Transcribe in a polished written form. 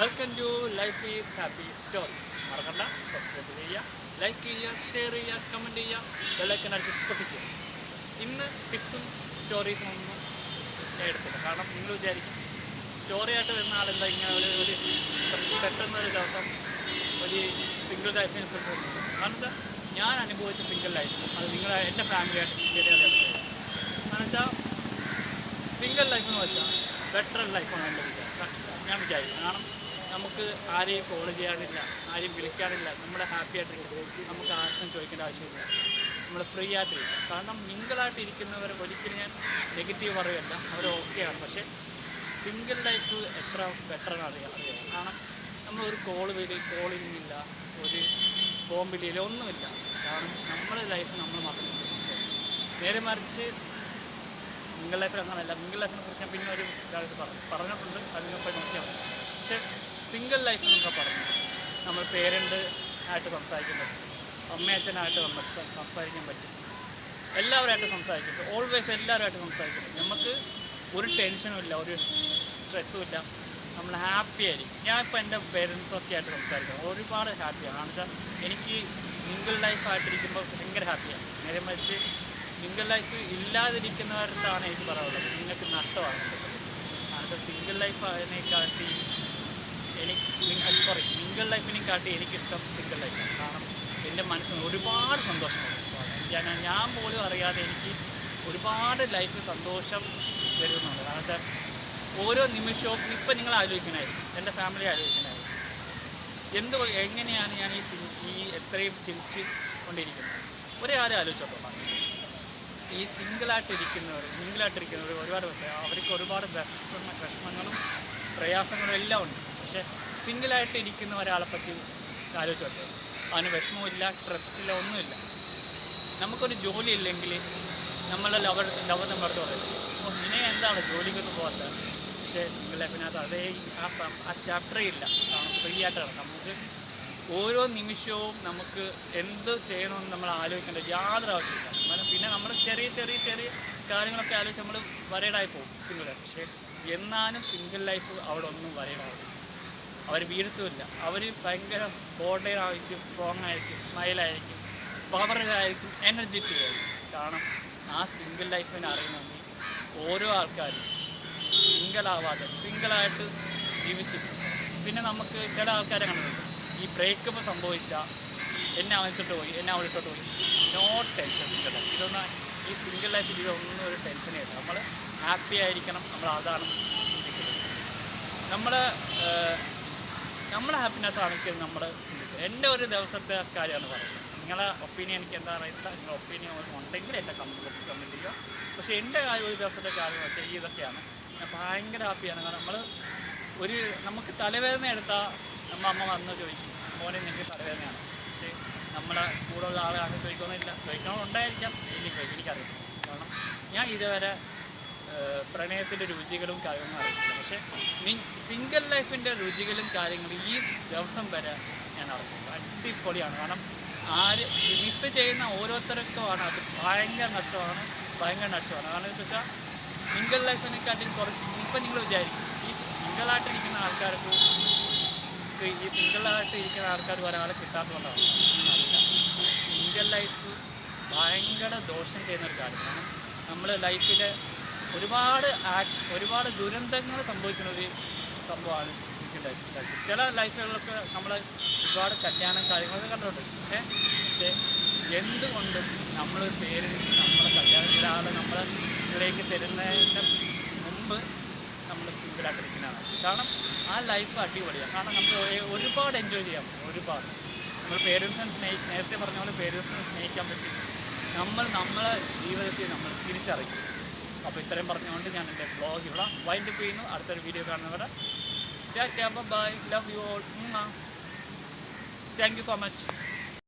Welcome to life is happy story. മറക്കണ്ട, subscribe ചെയ്യുക, like ചെയ്യുക, ഷെയർ ചെയ്യുക, കമൻറ്റ് ചെയ്യുക, ബെല്ലൈക്കൺ അടിച്ച് പൊട്ടിക്കുക. ഇന്ന് ടിപ്സും സ്റ്റോറീസും ഒന്നും ഞാൻ എടുത്തില്ല. കാരണം നിങ്ങൾ വിചാരിക്കും സ്റ്റോറി ആയിട്ട് വരുന്ന ആളെന്താ ഇങ്ങനെ ഒരു പെട്ടെന്നൊരു ദിവസം ഒരു സിംഗിൾ ലൈഫിനെ കുറിച്ച് വരുന്നത്. കാരണം വെച്ചാൽ ഞാൻ അനുഭവിച്ച സിംഗിൾ ലൈഫ് അത് എൻ്റെ ഫാമിലിയായിട്ട് ശരിയാതെ കാരണം വെച്ചാൽ സിംഗിൾ ലൈഫ് എന്ന് വെച്ചാൽ ബെറ്റർ ലൈഫാണ് എൻ്റെ ഞാൻ വിചാരിക്കും. കാരണം നമുക്ക് ആരെയും കോൾ ചെയ്യാനില്ല, ആരെയും വിളിക്കാനില്ല, നമ്മുടെ ഹാപ്പി ആയിട്ടിരിക്കും, നമുക്ക് ആർക്കും ചോദിക്കേണ്ട ആവശ്യമില്ല, നമ്മൾ ഫ്രീ ആയിട്ടിരിക്കും. കാരണം മിങ്കിളായിട്ട് ഇരിക്കുന്നവർ ഒരിക്കലും ഞാൻ നെഗറ്റീവ് പറയുകയല്ല, അവർ ഓക്കെയാണ്. പക്ഷേ സിംഗിൾ ലൈഫ് എത്ര ബെറ്ററാണ് അറിയാം. കാരണം നമ്മളൊരു കോളിങ്ങില്ല, ഒരു ഫോം വിളിയില്ല, ഒന്നുമില്ല. കാരണം നമ്മുടെ ലൈഫ് നമ്മൾ മാത്രം നേരെ മറിച്ച് മിങ്കിൾ ലൈഫിൽ അങ്ങനെയല്ല. മിങ്കിൾ ലൈഫിനെ കുറിച്ച് ഞാൻ പിന്നെ ഒരു ഇതായിട്ട് പറഞ്ഞിട്ടുണ്ട്, അതിനൊപ്പം നോക്കിയാൽ മതി. പക്ഷേ സിംഗിൾ ലൈഫ് എന്നൊക്കെ പറഞ്ഞു നമ്മൾ പേരൻ്റ് ആയിട്ട് സംസാരിക്കാൻ പറ്റും, അമ്മയച്ഛനായിട്ട് നമ്മൾ സംസാരിക്കാൻ പറ്റും, എല്ലാവരുമായിട്ട് സംസാരിക്കും, ഓൾവേസ് എല്ലാവരുമായിട്ട് സംസാരിക്കും. നമുക്ക് ഒരു ടെൻഷനും ഇല്ല, ഒരു സ്ട്രെസ്സും ഇല്ല, നമ്മൾ ഹാപ്പി ആയിരിക്കും. ഞാനിപ്പോൾ എൻ്റെ പേരൻസൊക്കെ ആയിട്ട് സംസാരിക്കണം, ഒരുപാട് ഹാപ്പിയാണ്. കാരണം വെച്ചാൽ എനിക്ക് മിങ്കിൾ ലൈഫായിട്ടിരിക്കുമ്പോൾ ഭയങ്കര ഹാപ്പിയാണ്. നേരെ മറിച്ച് സിംഗിൾ ലൈഫ് ഇല്ലാതിരിക്കുന്നവരടുത്താണ് എനിക്ക് പറയാനുള്ളത്, നിങ്ങൾക്ക് നഷ്ടമാണ്. കാരണം വെച്ചാൽ സിംഗിൾ ലൈഫ് അതിനെക്കാട്ടി മിങ്കിൾ ലൈഫിനെക്കാട്ടി എനിക്കിഷ്ടം സിംഗിൾ ലൈഫാണ്. കാരണം എൻ്റെ മനസ്സിന് ഒരുപാട് സന്തോഷമുണ്ട്. ഞാൻ പോലും അറിയാതെ എനിക്ക് ഒരുപാട് ലൈഫ് സന്തോഷം വരുന്നുണ്ട്. കാരണം വെച്ചാൽ ഓരോ നിമിഷവും ഇപ്പം നിങ്ങൾ ആലോചിക്കണമായിരിക്കും, എൻ്റെ ഫാമിലി ആലോചിക്കണമായിരിക്കും എങ്ങനെയാണ് ഞാൻ ഈ എത്രയും ചിരിച്ച് കൊണ്ടിരിക്കുന്നത്. ഒരേ ആരും ആലോചിച്ചോട്ടോ. ഈ മിങ്കിളായിട്ടിരിക്കുന്നവർ ഒരുപാട് അവർക്ക് ഒരുപാട് വിഷമങ്ങളും പ്രയാസങ്ങളും എല്ലാം ഉണ്ട്. പക്ഷേ സിംഗിളായിട്ട് ഇരിക്കുന്ന ഒരാളെ പറ്റി ആലോചിച്ച് നോക്കുക, അവന് വിഷമമില്ല, ട്രസ്റ്റില്ല, ഒന്നുമില്ല. നമുക്കൊരു ജോലി ഇല്ലെങ്കിൽ നമ്മളെ ലവർ നമ്മളടുത്ത് പറയും, നിന്നെ എന്താണ് ജോലിക്കൊന്നും പോകാത്ത. പക്ഷേ സിംഗിൾ ലൈഫിനകത്ത് അതേ ആ ചാപ്റ്ററേ ഇല്ല. ഫ്രീ ആയിട്ടാണ് നമുക്ക് ഓരോ നിമിഷവും നമുക്ക് എന്ത് ചെയ്യണമെന്ന് നമ്മൾ ആലോചിക്കേണ്ട യാതൊരു ആവശ്യമില്ല. പിന്നെ നമ്മൾ ചെറിയ കാര്യങ്ങളൊക്കെ ആലോചിച്ച് നമ്മൾ വരേഡായി പോകും സിംഗിൾ ലൈഫ്. പക്ഷേ എന്നാലും സിംഗിൾ ലൈഫ് അവിടെ ഒന്നും വരേഡാവും, അവർ വീഴ്ത്തുമില്ല. അവർ ഭയങ്കര ബോൾഡായിരിക്കും, സ്ട്രോങ് ആയിരിക്കും, സ്മൈലായിരിക്കും, പവറായിരിക്കും, എനർജറ്റിക് ആയിരിക്കും. കാരണം ആ സിംഗിൾ ലൈഫിനെ അറിയണമെങ്കിൽ ഓരോ ആൾക്കാരും സിംഗിളായിട്ട് ജീവിച്ചിരിക്കും. പിന്നെ നമുക്ക് ചില ആൾക്കാരെ കണ്ടിട്ടുണ്ട്, ഈ ബ്രേക്കപ്പ് സംഭവിച്ചാൽ എന്നെ അവനിട്ടിട്ട് പോയി, എന്നെ അവളിട്ടോട്ട് പോയി, നോ ടെൻഷൻ. സിംഗിൾ ലൈഫ് ഇതൊന്നും ഈ സിംഗിൾ ലൈഫിൽ ഇതൊന്നും ഒരു ടെൻഷനേ ഇല്ല. നമ്മൾ ഹാപ്പി ആയിരിക്കണം, നമ്മൾ അതാണ് ചിന്തിക്കുന്നത്. നമ്മളെ ഹാപ്പിനെസ് ആണെങ്കിൽ നമ്മൾ ചിന്തിക്കുക. എൻ്റെ ഒരു ദിവസത്തെ കാര്യമാണ് പറയുന്നത്. നിങ്ങളെ ഒപ്പീനിയൻ എനിക്ക് എന്താ അറിയില്ല, നിങ്ങളുടെ ഒപ്പീനിയൻ ഉണ്ടെങ്കിൽ എൻ്റെ കമൻറ്റ് ബോക്സിൽ കമൻറ്റ് ചെയ്യുക. പക്ഷേ എൻ്റെ ഒരു ദിവസത്തെ കാര്യം എന്ന് വെച്ചാൽ ഇതൊക്കെയാണ്. ഞാൻ ഭയങ്കര ഹാപ്പിയാണ്. കാരണം നമുക്ക് തലവേദന എടുത്താൽ അമ്മ വന്ന് ചോദിക്കും, മോനെ നിങ്ങൾക്ക് തലവേദനയാണ്. പക്ഷേ നമ്മളെ കൂടെ ഉള്ള ആൾ അങ്ങനെ ചോദിക്കണമെന്നുണ്ടായിരിക്കാം, എനിക്കറിയില്ല. കാരണം ഞാൻ ഇതുവരെ പ്രണയത്തിൻ്റെ രുചികളും കാര്യങ്ങളും അറിയില്ല. പക്ഷേ സിംഗിൾ ലൈഫിൻ്റെ രുചികളും കാര്യങ്ങളും ഈ ദിവസം വരെ ഞാൻ അറിഞ്ഞില്ല. അടിപൊളിയാണ്. കാരണം മിസ് ചെയ്യുന്ന ഓരോരുത്തർക്കുമാണ് അത് ഭയങ്കര നഷ്ടമാണ്. കാരണം എന്ന് വെച്ചാൽ സിംഗിൾ ലൈഫിനെക്കാട്ടിൽ ഇപ്പം നിങ്ങൾ വിചാരിക്കും ഈ സിംഗിളായിട്ടിരിക്കുന്ന ആൾക്കാർക്ക് ഒരാളെ കിട്ടാത്തതുകൊണ്ടാണ്. അല്ല, സിംഗിൾ ലൈഫ് ഭയങ്കര ദോഷം ചെയ്യുന്നൊരു കാര്യമാണ്. നമ്മൾ ലൈഫിൽ ഒരുപാട് ദുരന്തങ്ങൾ സംഭവിക്കുന്ന ഒരു സംഭവമാണ് സിംഗിൾ ലൈഫ്. ചില ലൈഫുകളൊക്കെ നമ്മൾ ഒരുപാട് കല്യാണം കാര്യങ്ങളൊക്കെ കണ്ടിട്ടുണ്ട്. പക്ഷേ എന്തുകൊണ്ടും നമ്മളൊരു പേരൻസ് നമ്മളെ കല്യാണത്തിലെ ആൾ നമ്മളിലേക്ക് തരുന്നതിന് മുമ്പ് നമ്മൾ സിംഗിളായിട്ടിരിക്കുന്നതാണ്. കാരണം ആ ലൈഫ് അടിപൊളിയാണ്. കാരണം നമുക്ക് ഒരുപാട് എൻജോയ് ചെയ്യാൻ പറ്റും. നമ്മൾ പേരൻസിനെ നേരത്തെ പറഞ്ഞ പോലെ പേരൻസിനെ സ്നേഹിക്കാൻ പറ്റും. നമ്മളെ ജീവിതത്തിൽ നമ്മൾ തിരിച്ചറിയും. അപ്പോൾ ഇത്രയും പറഞ്ഞുകൊണ്ട് ഞാൻ എൻ്റെ ബ്ലോഗ് ഇവിടെ വൈൻഡപ്പ് ചെയ്യുന്നു. അടുത്തൊരു വീഡിയോ കാണുന്നവരെ ടാറ്റാ, bye, love you all, thank you so much.